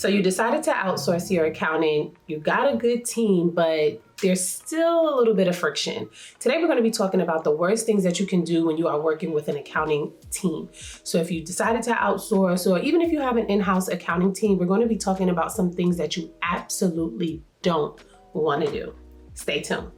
So you decided to outsource your accounting. You got a good team, but there's still a little bit of friction. Today, we're going to be talking about the worst things that you can do when you are working with an accounting team. So if you decided to outsource, or even if you have an in-house accounting team, we're going to be talking about some things that you absolutely don't want to do. Stay tuned.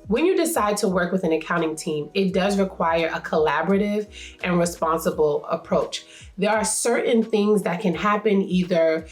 When you decide to work with an accounting team, it does require a collaborative and responsible approach. There are certain things that can happen either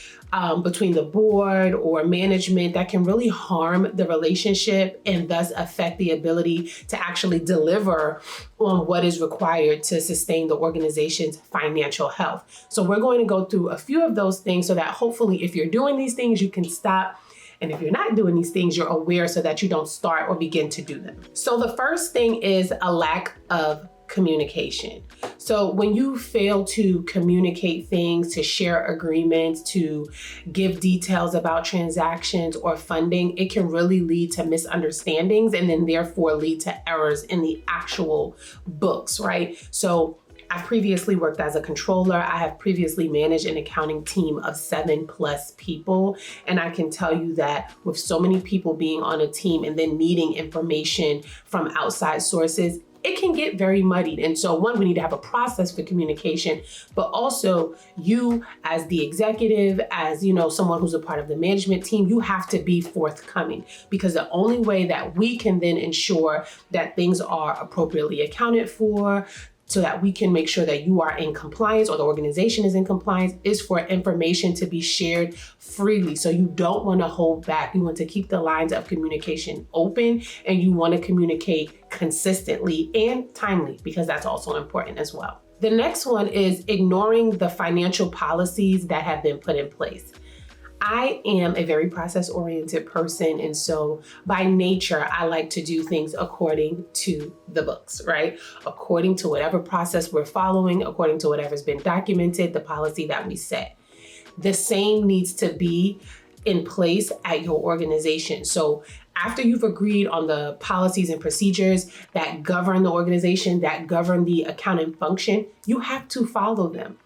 between the board or management that can really harm the relationship and thus affect the ability to actually deliver on what is required to sustain the organization's financial health. So we're going to go through a few of those things so that hopefully if you're doing these things, you can stop. And if you're not doing these things, you're aware so that you don't start or begin to do them. So the first thing is a lack of communication. So when you fail to communicate things, to share agreements, to give details about transactions or funding, it can really lead to misunderstandings and then therefore lead to errors in the actual books, right? So I've previously worked as a controller. I have previously managed an accounting team of 7+ people. And I can tell you that with so many people being on a team and then needing information from outside sources, it can get very muddied. And so one, we need to have a process for communication, but also you as the executive, as someone who's a part of the management team, you have to be forthcoming, because the only way that we can then ensure that things are appropriately accounted for, so that we can make sure that you are in compliance or the organization is in compliance, is for information to be shared freely. So you don't want to hold back. You want to keep the lines of communication open, and you want to communicate consistently and timely, because that's also important as well. The next one is ignoring the financial policies that have been put in place. I am a very process-oriented person, and so by nature, I like to do things according to the books, right? According to whatever process we're following, according to whatever's been documented, the policy that we set. The same needs to be in place at your organization. So after you've agreed on the policies and procedures that govern the organization, that govern the accounting function, you have to follow them.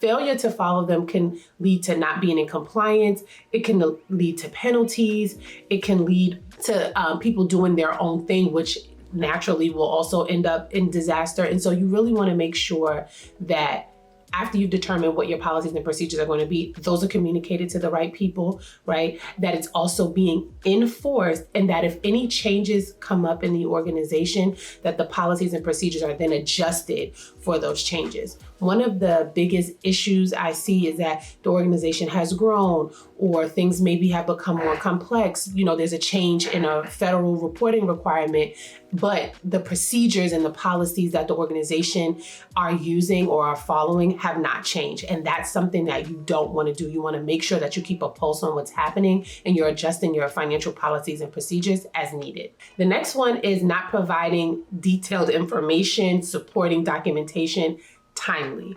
Failure to follow them can lead to not being in compliance. It can lead to penalties. It can lead to people doing their own thing, which naturally will also end up in disaster. And so you really want to make sure that after you've determined what your policies and procedures are going to be, those are communicated to the right people, right? That it's also being enforced, and that if any changes come up in the organization, that the policies and procedures are then adjusted for those changes. One of the biggest issues I see is that the organization has grown, or things maybe have become more complex. There's a change in a federal reporting requirement, but the procedures and the policies that the organization are using or are following have not changed. And that's something that you don't want to do. You want to make sure that you keep a pulse on what's happening and you're adjusting your financial policies and procedures as needed. The next one is not providing detailed information, supporting documentation timely.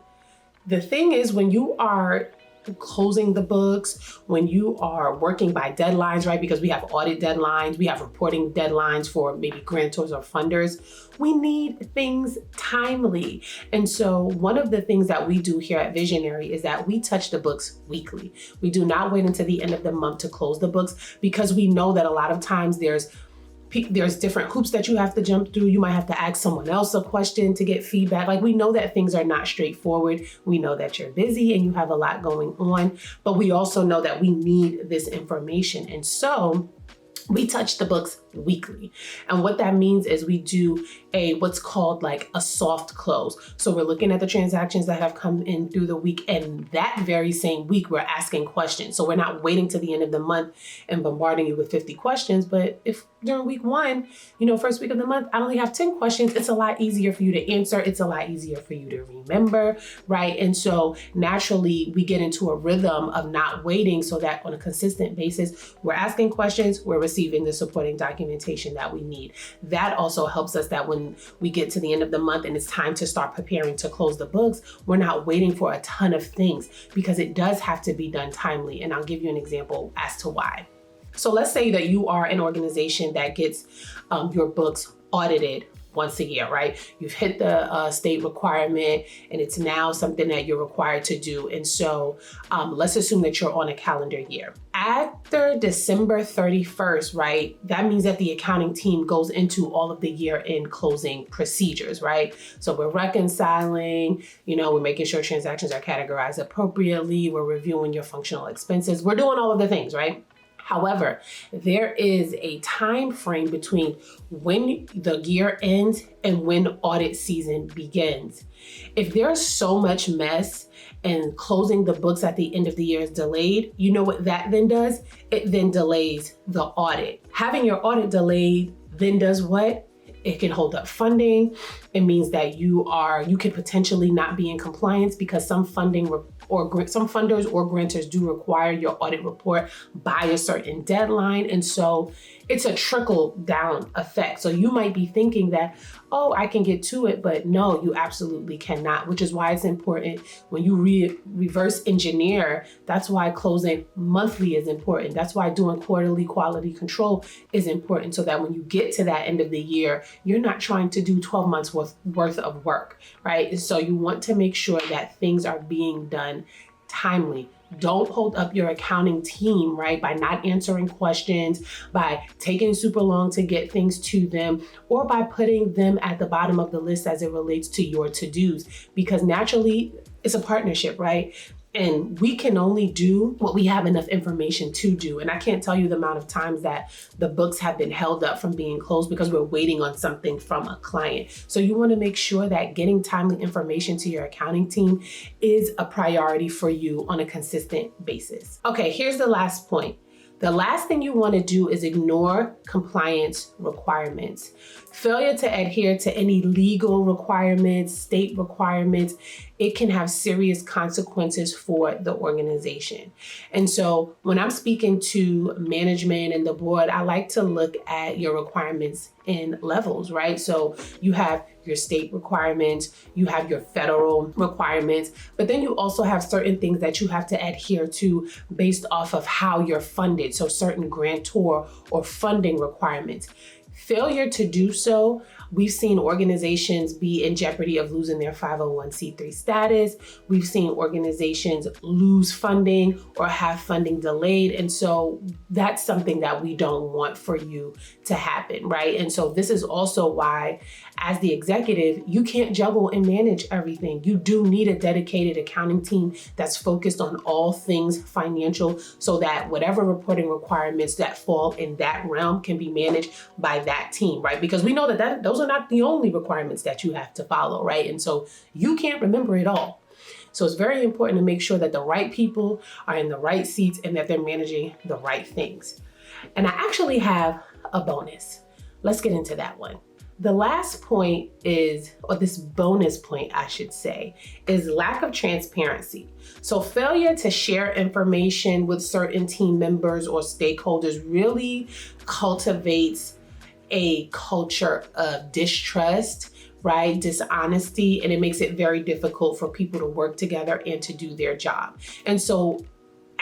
The thing is, when you are closing the books, when you are working by deadlines, right? Because we have audit deadlines, we have reporting deadlines for maybe grantors or funders. We need things timely. And so one of the things that we do here at Visionary is that we touch the books weekly. We do not wait until the end of the month to close the books, because we know that a lot of times there's different hoops that you have to jump through. You might have to ask someone else a question to get feedback. Like, we know that things are not straightforward. We know that you're busy and you have a lot going on, but we also know that we need this information. And so we touch the books weekly. And what that means is we do what's called like a soft close. So we're looking at the transactions that have come in through the week, and that very same week we're asking questions. So we're not waiting to the end of the month and bombarding you with 50 questions. But if during week one, first week of the month, I only have 10 questions, it's a lot easier for you to answer. It's a lot easier for you to remember, right? And so naturally we get into a rhythm of not waiting, so that on a consistent basis, we're asking questions, we're receiving the supporting documentation that we need. That also helps us that when we get to the end of the month and it's time to start preparing to close the books, we're not waiting for a ton of things, because it does have to be done timely. And I'll give you an example as to why. So let's say that you are an organization that gets your books audited once a year, right? You've hit the state requirement and it's now something that you're required to do. And so let's assume that you're on a calendar year. After December 31st, right, that means that the accounting team goes into all of the year-end closing procedures, right? So we're reconciling, we're making sure transactions are categorized appropriately, we're reviewing your functional expenses, we're doing all of the things, right? However, there is a time frame between when the year ends and when audit season begins. If there's so much mess and closing the books at the end of the year is delayed, you know what that then does? It then delays the audit. Having your audit delayed then does what? It can hold up funding. It means that you could potentially not be in compliance because some funders or grantors do require your audit report by a certain deadline. And so it's a trickle down effect. So you might be thinking that, oh, I can get to it, but no, you absolutely cannot, which is why it's important when you reverse engineer. That's why closing monthly is important. That's why doing quarterly quality control is important, so that when you get to that end of the year, you're not trying to do 12 months worth of work, right? And so you want to make sure that things are being done timely. Don't hold up your accounting team, right, by not answering questions, by taking super long to get things to them, or by putting them at the bottom of the list as it relates to your to-dos, because naturally it's a partnership, right? And we can only do what we have enough information to do. And I can't tell you the amount of times that the books have been held up from being closed because we're waiting on something from a client. So you want to make sure that getting timely information to your accounting team is a priority for you on a consistent basis. Okay, here's the last point. The last thing you want to do is ignore compliance requirements. Failure to adhere to any legal requirements, state requirements, it can have serious consequences for the organization. And so when I'm speaking to management and the board, I like to look at your requirements in levels, right? So you have your state requirements, you have your federal requirements, but then you also have certain things that you have to adhere to based off of how you're funded. So certain grantor or funding requirements. Failure to do so, we've seen organizations be in jeopardy of losing their 501c3 status. We've seen organizations lose funding or have funding delayed. And so that's something that we don't want for you to happen, right? And so this is also why, as the executive, you can't juggle and manage everything. You do need a dedicated accounting team that's focused on all things financial, so that whatever reporting requirements that fall in that realm can be managed by that team, right? Because we know that those are not the only requirements that you have to follow, right? And so you can't remember it all. So it's very important to make sure that the right people are in the right seats and that they're managing the right things. And I actually have a bonus. Let's get into that one. The last point is, or this bonus point, I should say, is lack of transparency. So failure to share information with certain team members or stakeholders really cultivates a culture of distrust, right? Dishonesty, and it makes it very difficult for people to work together and to do their job. And so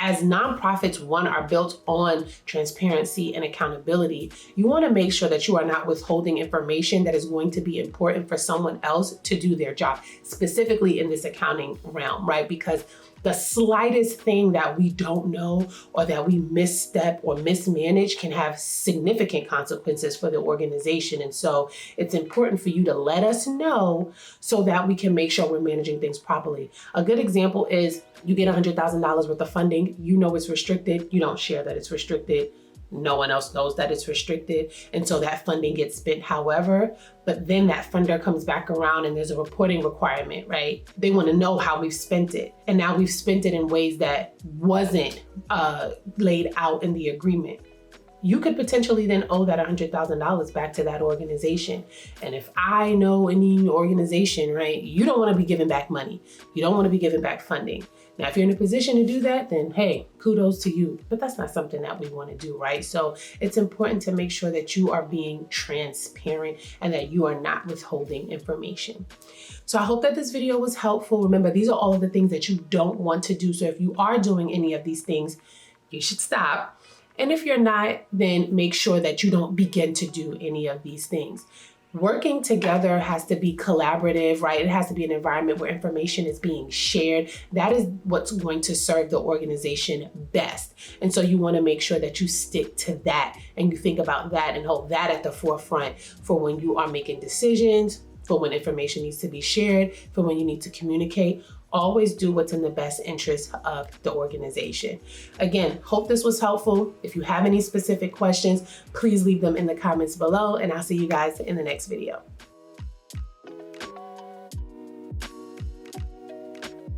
as nonprofits, are built on transparency and accountability, you want to make sure that you are not withholding information that is going to be important for someone else to do their job, specifically in this accounting realm, right? Because the slightest thing that we don't know or that we misstep or mismanage can have significant consequences for the organization. And so it's important for you to let us know so that we can make sure we're managing things properly. A good example is you get $100,000 worth of funding, you know it's restricted, you don't share that it's restricted. No one else knows that it's restricted. And so that funding gets spent however, but then that funder comes back around and there's a reporting requirement, right? They want to know how we've spent it. And now we've spent it in ways that wasn't laid out in the agreement. You could potentially then owe that $100,000 back to that organization. And if I know any organization, right, you don't want to be giving back money. You don't want to be giving back funding. Now, if you're in a position to do that, then hey, kudos to you. But that's not something that we want to do, right? So it's important to make sure that you are being transparent and that you are not withholding information. So I hope that this video was helpful. Remember, these are all of the things that you don't want to do. So if you are doing any of these things, you should stop. And if you're not, then make sure that you don't begin to do any of these things. Working together has to be collaborative, right? It has to be an environment where information is being shared. That is what's going to serve the organization best. And so you want to make sure that you stick to that and you think about that and hold that at the forefront for when you are making decisions, for when information needs to be shared, for when you need to communicate. Always do what's in the best interest of the organization. Again, hope this was helpful. If you have any specific questions, please leave them in the comments below, and I'll see you guys in the next video.